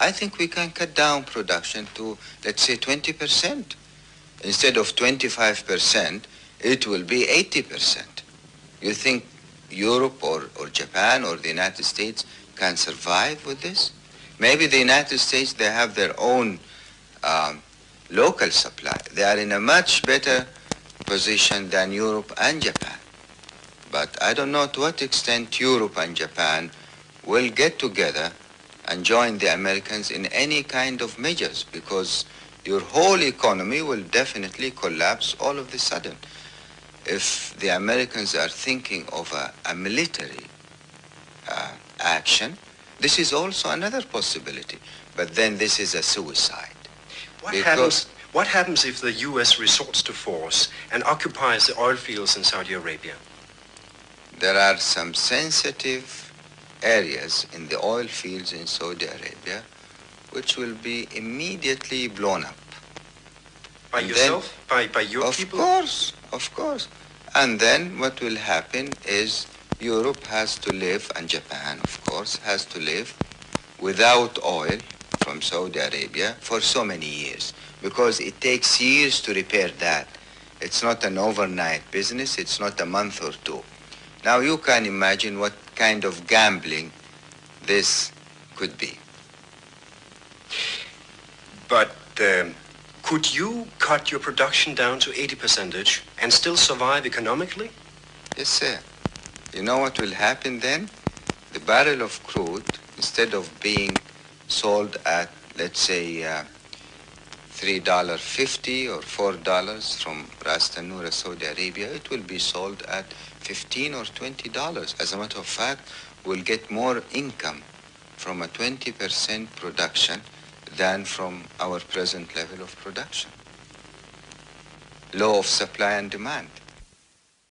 I think we can cut down production to, let's say, 20%. Instead of 25%, it will be 80%. You think Europe or Japan or the United States can survive with this? Maybe the United States, they have their own local supply. They are in a much better position than Europe and Japan. But I don't know to what extent Europe and Japan will get together and join the Americans in any kind of measures, because your whole economy will definitely collapse all of a sudden. If the Americans are thinking of a military action, this is also another possibility. But then this is a suicide. What happens if the U.S. resorts to force and occupies the oil fields in Saudi Arabia? There are some sensitive areas in the oil fields in Saudi Arabia which will be immediately blown up. By yourself? By your people? Of course. And then what will happen is Europe has to live, and Japan, of course, has to live without oil from Saudi Arabia for so many years, because it takes years to repair that. It's not an overnight business. It's not a month or two. Now you can imagine what kind of gambling this could be. But could you cut your production down to 80% and still survive economically? Yes, sir. You know what will happen then? The barrel of crude, instead of being sold at, let's say, $3.50 or $4 from Ras Tanura, Saudi Arabia, it will be sold at $15 or $20. As a matter of fact, we'll get more income from a 20% production than from our present level of production. Law of supply and demand.